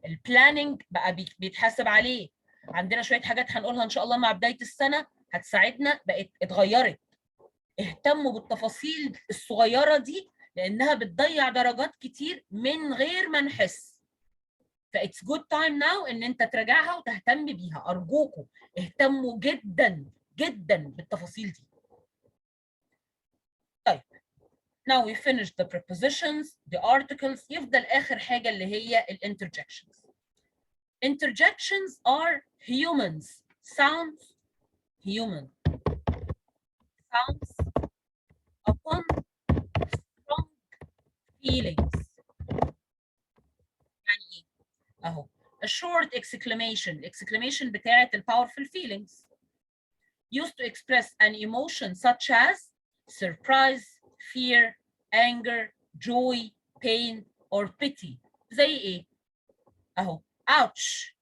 البلاننج بقى بيتحاسب عليه. عندنا شويه حاجات هنقولها ان شاء الله مع بدايه السنه هتساعدنا، بقت اتغيرت. اهتموا بالتفاصيل الصغيره دي لانها بتضيع درجات كتير من غير ما نحس. فايتس جود تايم ناو ان انت تراجعها وتهتم بيها. ارجوكم اهتموا جدا جدا بالتفاصيل دي. طيب now we finished the prepositions, the articles. يفضل اخر حاجه اللي هي الانترجكشنز. Interjections are humans sounds upon strong feelings. يعني ايه؟ اهو a short exclamation. exclamation بتاعت ال powerful feelings used to express an emotion such as surprise, fear, anger, joy, pain or pity. زي ايه؟ اهو ouch.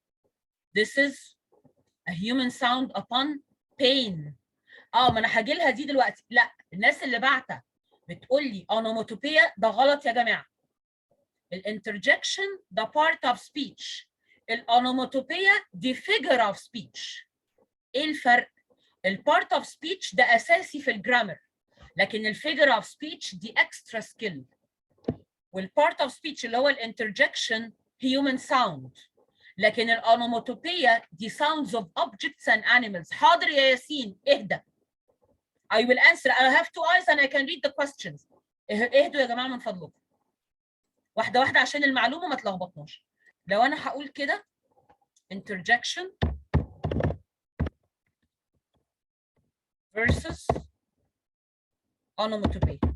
This is a human sound upon pain. ما انا هاجي لها دي دلوقتي. لا، الناس اللي بعتها بتقول لي اونوماتوبيا، ده غلط يا جماعه. الانترجكشن ده part of speech. الاونوماتوبيا دي figure of speech. ايه الفرق؟ البارت اوف سبيتش ده اساسي في الجرامر، لكن الفيجر اوف سبيتش دي اكسترا سكيل. والبارت اوف سبيتش اللي هو الانترجكشن هيومن ساوند، لكن الاونوماتوبيا دي sounds of objects and animals. حاضر يا ياسين، اهدى. I will answer. I have two eyes and I can read the questions. اهدوا يا جماعه من فضلكم. واحده واحده عشان المعلومه ما تلخبطناش. لو انا هقول كده interjection versus onomatopoeia.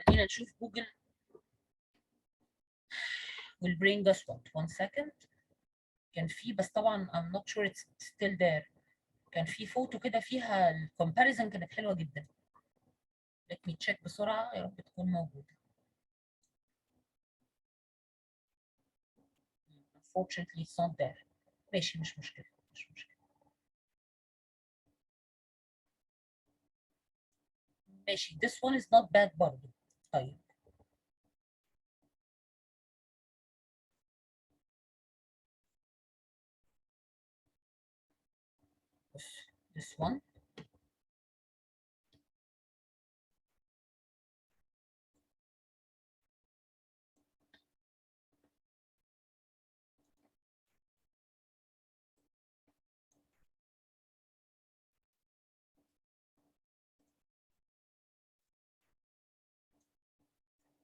خلينا نشوف جوجل will bring us what. One second. كان في، بس طبعا I'm not sure it's still there. كان في فوتو كده فيها الكومباريزن كانت حلوه جدا. Let me check بسرعه، يا رب تكون موجوده. Unfortunately it's not there. ماشي، مش مشكله. ماشي. This one is not bad برضه. طيب. This one.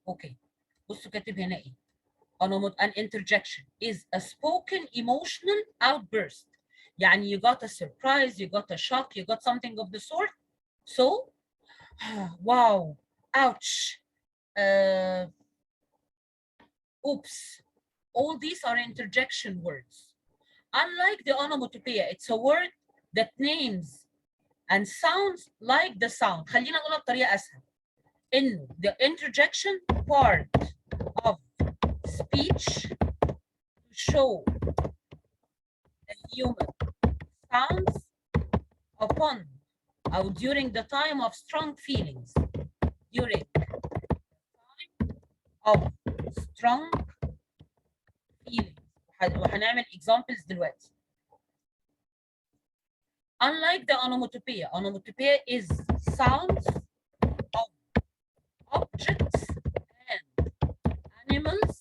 Okay. بصوا كاتب هنا ايه. An interjection is a spoken emotional outburst. يعني you got a surprise, you got a shock, you got something of the sort. So, wow, ouch, oops. All these are interjection words. Unlike the onomatopoeia, it's a word that names and sounds like the sound. خلينا نقولها بطريقة أسهل. إنه the interjection part of speech to show the human sounds upon or during the time of strong feelings. During the time of strong feelings. وهنعمل examples دلوقتي. Unlike the onomatopoeia, onomatopoeia is sounds of objects and animals.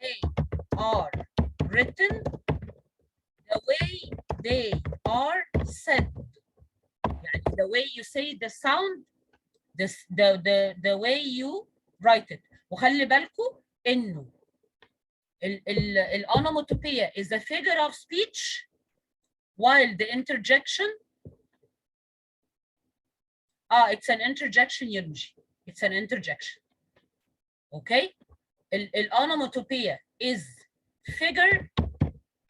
They are written the way they are said. يعني the way you say the sound, the way you write it. وخلي بالكم انه Onomatopoeia is a figure of speech, while the interjection, it's an interjection ينجي. It's an interjection. Okay? Onomatopoeia is figure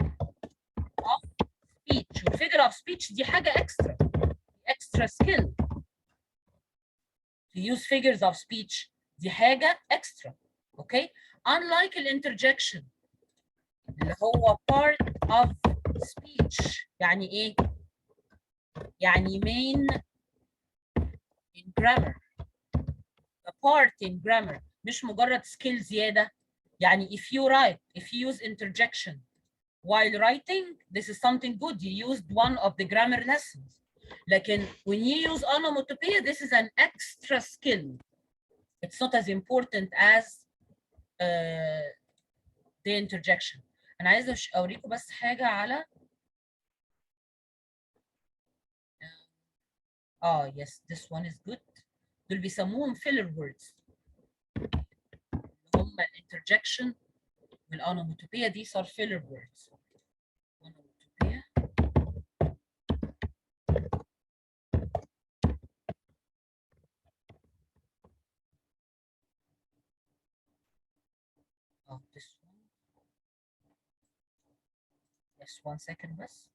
of speech. Figure of speech دي حاجة extra skill. To use figures of speech دي حاجة extra. Okay? Unlike interjection اللي هو part of speech. يعني إيه؟ يعني main in grammar. A part in grammar. مش مجرد skill زيادة. يعني if you use interjection while writing, this is something good. You used one of the grammar lessons. لكن when you use onomatopoeia, this is an extra skill. It's not as important as the interjection. أنا عايزة أوريكم بس حاجة على yes, this one is good. دول بيسموهم filler words. هم interjection والonomatopoeia دي صار filler words. Onomatopoeia. This one. Just 1 second بس.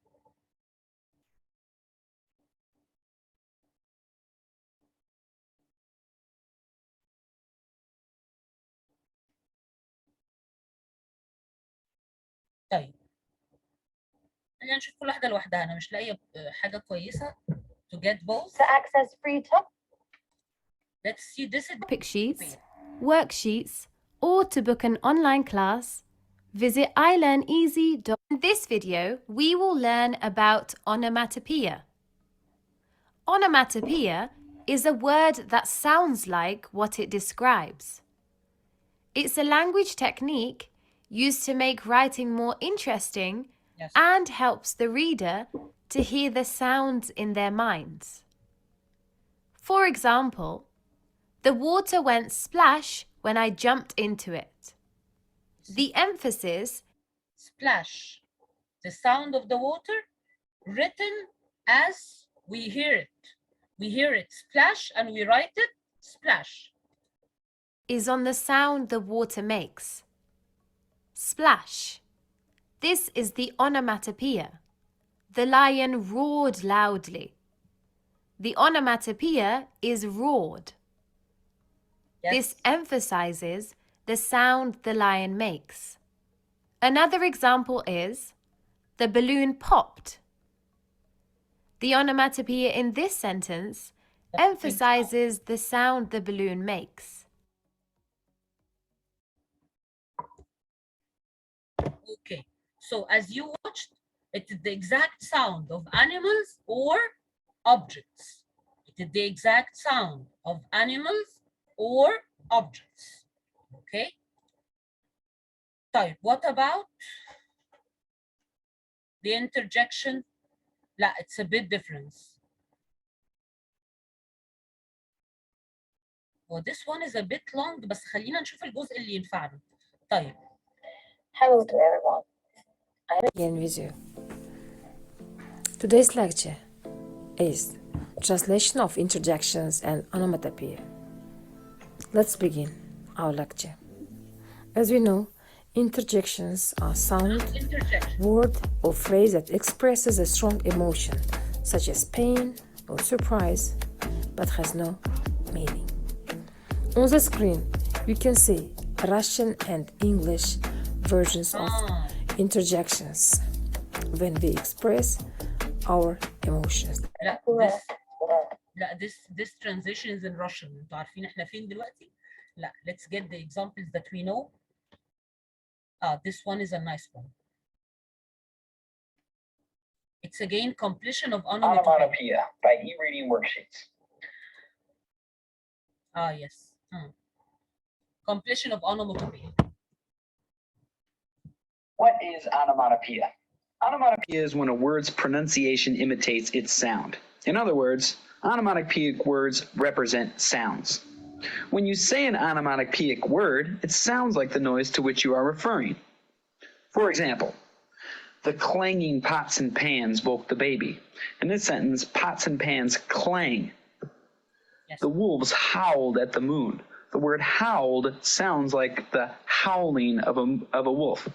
طيب خلينا نشوف كل واحدة لوحدها. أنا مش لاقية حاجة كويسة to get both. To access free topic Let's see, this is sheets, worksheets, or to book an online class, visit iLearnEasy. In this video, we will learn about onomatopoeia. Onomatopoeia is a word that sounds like what it describes. It's a language technique used to make writing more interesting and helps the reader to hear the sounds in their minds. For example, the water went splash when I jumped into it. The emphasis splash, the sound of the water, written as we hear it. We hear it splash and we write it splash. Is on the sound the water makes. Splash. This is the onomatopoeia. The lion roared loudly. The onomatopoeia is roared. Yes. This emphasizes the sound the lion makes. Another example is, the balloon popped. The onomatopoeia in this sentence emphasizes the sound the balloon makes. Okay, so as you watched, it is the exact sound of animals or objects. It is the exact sound of animals or objects. Okay. طيب, what about the interjection? لا, it's a bit different. Well, this one is a bit long, بس خلينا نشوف الجزء اللي ينفعنا. طيب. Hello to everyone. I'm again with you. Today's lecture is translation of interjections and onomatopoeia. Let's begin our lecture. As we know, interjections are sound, word, or phrase that expresses a strong emotion, such as pain or surprise, but has no meaning. On the screen, you can see Russian and English versions of interjections when we express our emotions. لا, this transition is in Russian. انتوا عارفين احنا فين دلوقتي؟ لا, let's get the examples that we know. This one is a nice one. It's again completion of onomatopoeia by e-reading worksheets. Yes. Completion of onomatopoeia. What is onomatopoeia? Onomatopoeia is when a word's pronunciation imitates its sound. In other words, onomatopoeic words represent sounds. When you say an onomatopoeic word, it sounds like the noise to which you are referring. For example, the clanging pots and pans woke the baby. In this sentence, pots and pans clang. Yes. The wolves howled at the moon. The word howled sounds like the howling of a wolf.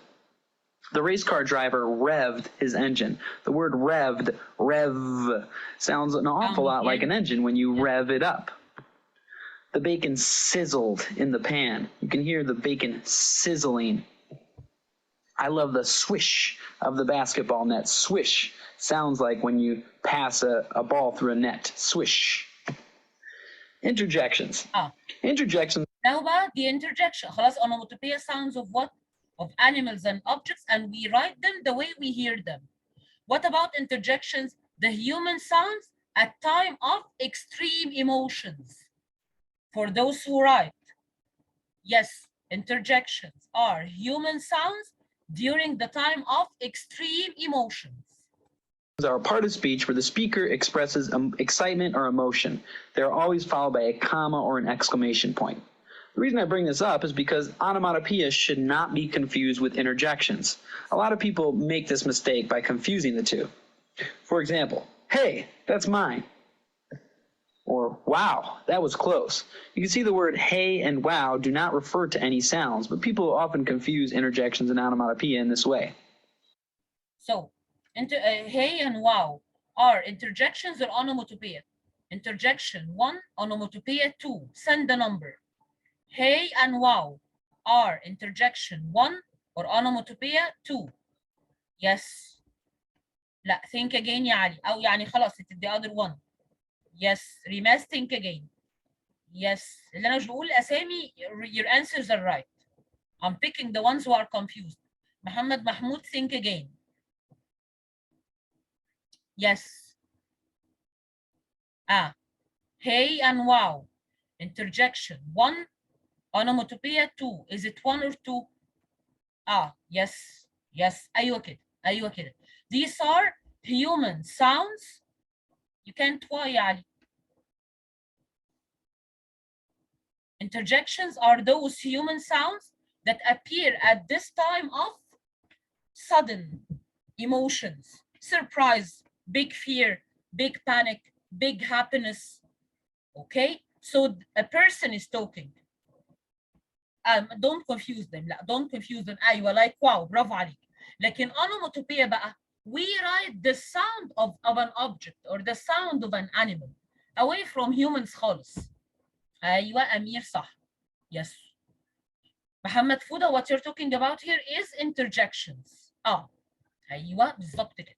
The race car driver revved his engine. The word revved, rev, sounds an awful lot like an engine when you rev it up. The bacon sizzled in the pan. You can hear the bacon sizzling. I love the swish of the basketball net. Swish sounds like when you pass a ball through a net. Swish. Interjections. Interjections. Now بقى the interjection. خلاص onomatopoeia sounds of what? Of animals and objects, and we write them the way we hear them. What about interjections? The human sounds at time of extreme emotions. For those who write, yes, interjections are human sounds during the time of extreme emotions. Are a part of speech where the speaker expresses excitement or emotion. They are always followed by a comma or an exclamation point. The reason I bring this up is because onomatopoeia should not be confused with interjections. A lot of people make this mistake by confusing the two. For example, hey, that's mine. Or wow, that was close. You can see the word hey and wow do not refer to any sounds, but people often confuse interjections and onomatopoeia in this way. So, hey and wow are interjections or onomatopoeia? Interjection 1, onomatopoeia 2, send the number. Hey and wow are interjection 1 or onomatopoeia 2. Yes. لا, think again يا علي. أو يعني خلاص, it's the other one. Yes. Rimas, think again. Yes. اللي أنا مش بقول أسامي, your answers are right. I'm picking the ones who are confused. Muhammad Mahmoud, think again. Yes. Hey and wow. Interjection 1, onomatopoeia 2. Is it 1 or 2? Yes. Yes. أيوة كده. أيوة كده. These are human sounds. You can't why يا علي. Interjections are those human sounds that appear at this time of sudden emotions, surprise, big fear, big panic, big happiness. Okay, so a person is talking. Don't confuse them. لا, don't confuse them. أيوة, like wow, برافو عليك. لكن onomatopoeia بقى, we write the sound of an object or the sound of an animal away from humans خالص. أيوة أمير صح. Yes. محمد فودة, what you're talking about here is interjections. أيوة بالظبط كده.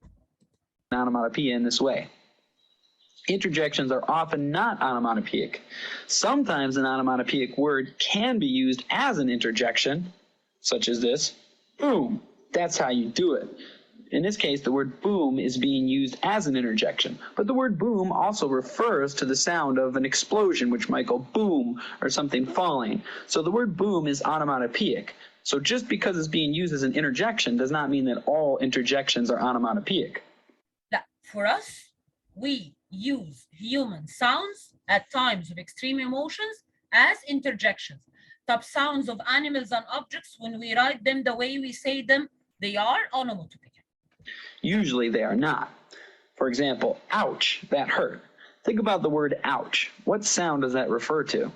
Onomatopoeia in this way. Interjections are often not onomatopoeic. Sometimes an onomatopoeic word can be used as an interjection, such as this, boom, that's how you do it. In this case, the word boom is being used as an interjection, but the word boom also refers to the sound of an explosion, which might go boom, or something falling. So the word boom is onomatopoeic. So just because it's being used as an interjection does not mean that all interjections are onomatopoeic. لا, for us, we use human sounds at times of extreme emotions as interjections. Top sounds of animals and objects, when we write them the way we say them, they are onomatopoeic. Usually they are not. For example, ouch, that hurt. Think about the word ouch. What sound does that refer to?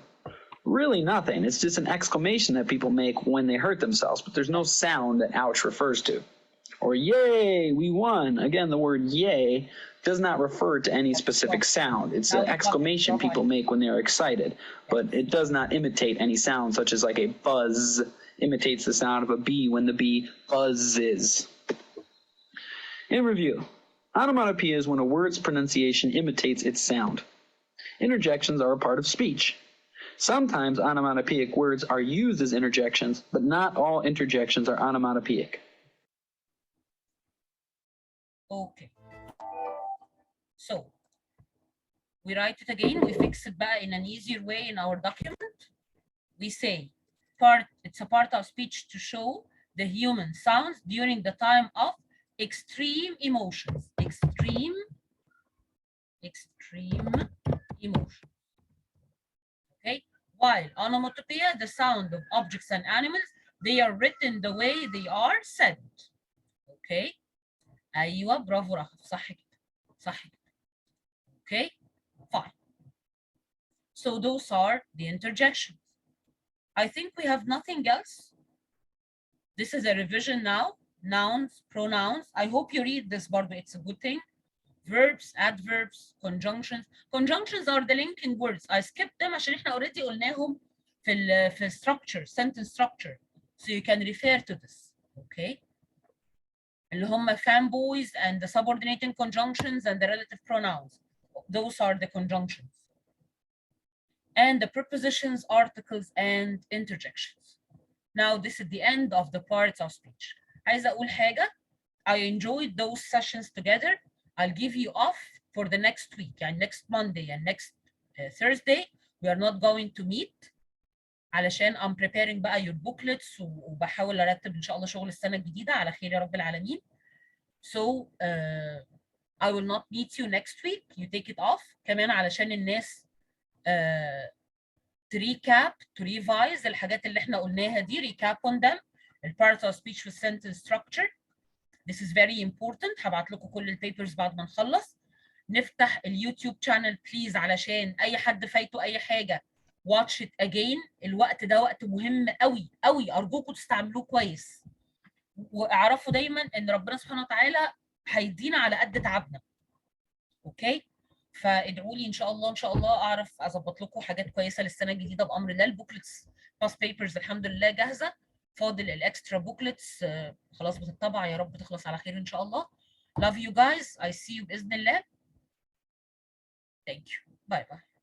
Really nothing. It's just an exclamation that people make when they hurt themselves, but there's no sound that ouch refers to. Or yay, we won. Again, the word yay does not refer to any specific sound. It's an exclamation people make when they are excited, but it does not imitate any sound, such as like a buzz imitates the sound of a bee when the bee buzzes. In review, onomatopoeia is when a word's pronunciation imitates its sound. Interjections are a part of speech. Sometimes onomatopoeic words are used as interjections, but not all interjections are onomatopoeic. Okay. So, we write it again, we fix it back in an easier way in our document. We say, it's a part of speech to show the human sounds during the time of extreme emotions. Extreme emotion. Okay? While onomatopoeia, the sound of objects and animals they are written the way they are said. Okay. ايوه برافو رهف، صح كده صح كده. Okay, fine. So those are the interjections. I think we have nothing else. This is a revision now. Nouns, pronouns. I hope you read this, Barbara. It's a good thing. Verbs, adverbs, conjunctions. Conjunctions are the linking words. I skipped them عشان احنا already قلناهم في structure, sentence structure. So you can refer to this. Okay. اللي هم fanboys and the subordinating conjunctions and the relative pronouns. Those are the conjunctions. And the prepositions, articles, and interjections. Now, this is the end of the parts of speech. عايزة أقول حاجة. I enjoyed those sessions together. I'll give you off for the next week, and next Monday and next Thursday. We are not going to meet. علشان I'm preparing بقى your booklets وبحاول أرتب إن شاء الله شغل السنة الجديدة على خير يا رب العالمين. So I will not meet you next week. You take it off. كمان علشان الناس to recap, to revise الحاجات اللي احنا قلناها دي, recap on them. الparts of speech with sentence structure. This is very important. هبعت لكم كل البيبرز بعد ما نخلص. نفتح اليوتيوب channel please علشان أي حد فايته أي حاجة watch it again. الوقت ده وقت مهم قوي قوي، أرجوكم تستعملوه كويس. واعرفوا دايما إن ربنا سبحانه وتعالى هيدينا على قد تعبنا. اوكي؟ فادعوا لي ان شاء الله ان شاء الله اعرف اظبط لكم حاجات كويسه للسنه الجديده بامر الله. البوكلتس باس بيبرز الحمد لله جاهزه، فاضل الاكسترا بوكلتس خلاص بتطبع، يا رب تخلص على خير ان شاء الله. Love you guys. I see you باذن الله. Thank you. Bye bye.